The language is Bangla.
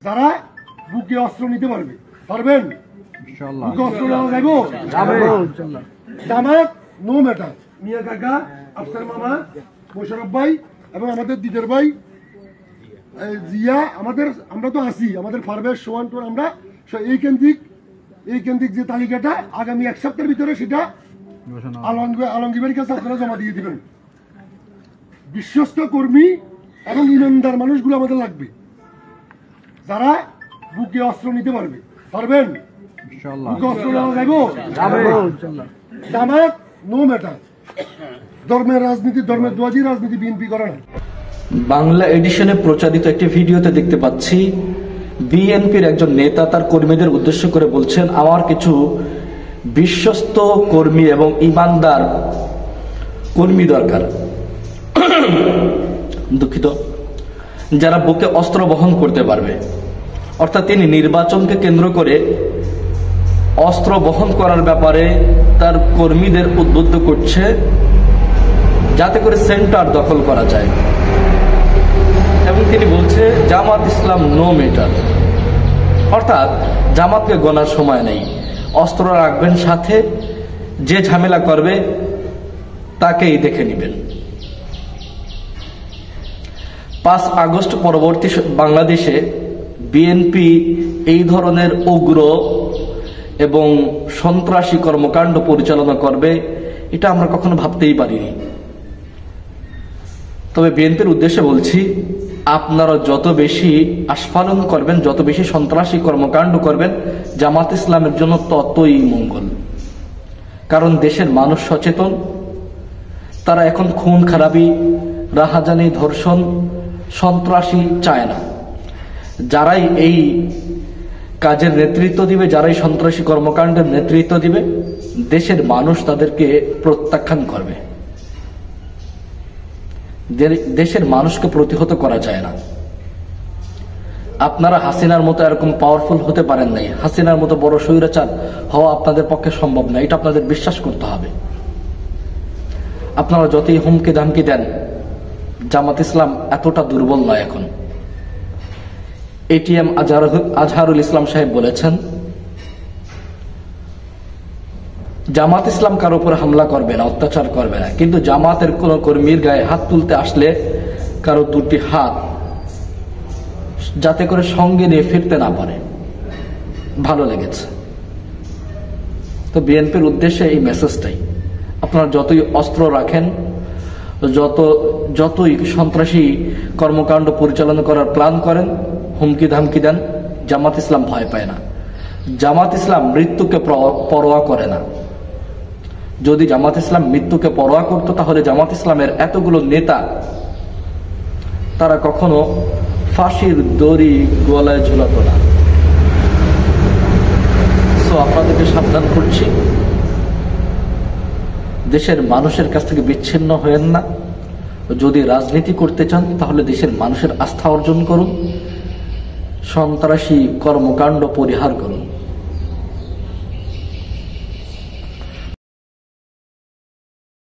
যারা বুকে অস্ত্র নিতে পারবে, পারবেন ইনশাআল্লাহ। বুকে অস্ত্র নেওয়া যাইব, ইনশাআল্লাহ। জামাত নো ম্যাটার, মিয়া কাকা, আফসার মামা, মোশাররফ ভাই এবং আমাদের দিদার ভাই জিয়া, আমরা তো আছি, আমাদের পারভেজ সোহান টোন, আমরা এই কেন্দ্রিক যে তালিকাটা আগামী এক সপ্তাহের ভিতরে সেটা আলমগীরের কাছে আপনারা জমা দিয়ে দিবেন। বিশ্বস্ত কর্মী এবং ইমানদার মানুষগুলো আমাদের লাগবে, যারা বুকে অস্ত্র নিতে পারবে, পারবেন বুকে অস্ত্র নেওয়া যাইব, ইনশাআল্লাহ। জামাত নো ম্যাটার, ধর্মের রাজনীতি, ধর্মের দোয়াজি রাজনীতি বিএনপি করে না। বাংলা এডিশনে প্রচারিত একটি ভিডিওতে দেখতে পাচ্ছি বিএনপির একজন নেতা তার কর্মীদের উদ্দেশ্য করে বলছেন, আমার কিছু বিশ্বস্ত কর্মী এবং ইমানদার কর্মী দরকার, দুঃখিত, যারা বুকে অস্ত্র বহন করতে পারবে। অর্থাৎ তিনি নির্বাচনকে কেন্দ্র করে অস্ত্র বহন করার ব্যাপারে তার কর্মীদের উদ্বুদ্ধ করছে, যাতে করে সেন্টার দখল করা যায়। এবং তিনি বলছে জামাত ইসলাম নো ম্যাটার, অর্থাৎ জামাতকে গোনার সময় নেই, অস্ত্র রাখবেন সাথে, যে ঝামেলা করবে তাকেই দেখে নেবেন। 5 আগস্ট পরবর্তী বাংলাদেশে বিএনপি এই ধরনের উগ্র এবং সন্ত্রাসী কর্মকাণ্ড পরিচালনা করবে, এটা আমরা কখনো ভাবতেই পারিনি। তবে বিএনপির উদ্দেশ্যে বলছি, আপনারা যত বেশি আস্ফালন করবেন, যত বেশি সন্ত্রাসী কর্মকাণ্ড করবেন, জামাত ইসলামের জন্য ততই মঙ্গল। কারণ দেশের মানুষ সচেতন, তারা এখন খুন খারাপি, রাহাজানি, ধর্ষণ, সন্ত্রাসী চায় না। যারাই এই কাজের নেতৃত্ব দিবে, যারাই সন্ত্রাসী কর্মকাণ্ডের নেতৃত্ব দিবে, দেশের মানুষ তাদেরকে প্রত্যাখ্যান করবে। দেশের মানুষকে প্রতিহত করা যায় না। আপনারা হাসিনার মতো এরকম পাওয়ারফুল হতে পারেন নাই, হাসিনার মতো বড় স্বৈরাচার হওয়া আপনাদের পক্ষে সম্ভব না, এটা আপনাদের বিশ্বাস করতে হবে। আপনারা যতই হুমকি ধামকি দেন, জামাত ইসলাম এতটা দুর্বল নয় এখন। এটিএম আজহারুল ইসলাম সাহেব বলেছেন, জামাত ইসলাম কারো উপর হামলা করবে না, অত্যাচার করবে না, কিন্তু জামাতের কোন কর্মীর গায়ে হাত তুলতে আসলে কারো 2টি হাত যাতে করে সঙ্গে নিয়ে ফিরতে না পারে। ভালো লেগেছে। তো বিএনপির উদ্দেশ্যে এই মেসেজটাই, আপনারা যতই অস্ত্র রাখেন, যতই সন্ত্রাসী কর্মকাণ্ড পরিচালনা করার প্ল্যান করেন, হুমকি ধামকি দেন, জামাত ইসলাম ভয় পায় না। জামাত ইসলাম মৃত্যুকে পরোয়া করে না। যদি জামাত ইসলাম মৃত্যুকে পরোয়া করত, তাহলে জামাত ইসলামের এতগুলো নেতা তারা কখনো ফাঁসির দড়ি গলায় ঝুলাতো না। সো আপনাদেরকে সাবধান করছি, দেশের মানুষের কাছ থেকে বিচ্ছিন্ন হয়েন না। যদি রাজনীতি করতে চান, তাহলে দেশের মানুষের আস্থা অর্জন করুন, সন্ত্রাসী কর্মকাণ্ড পরিহার করুন।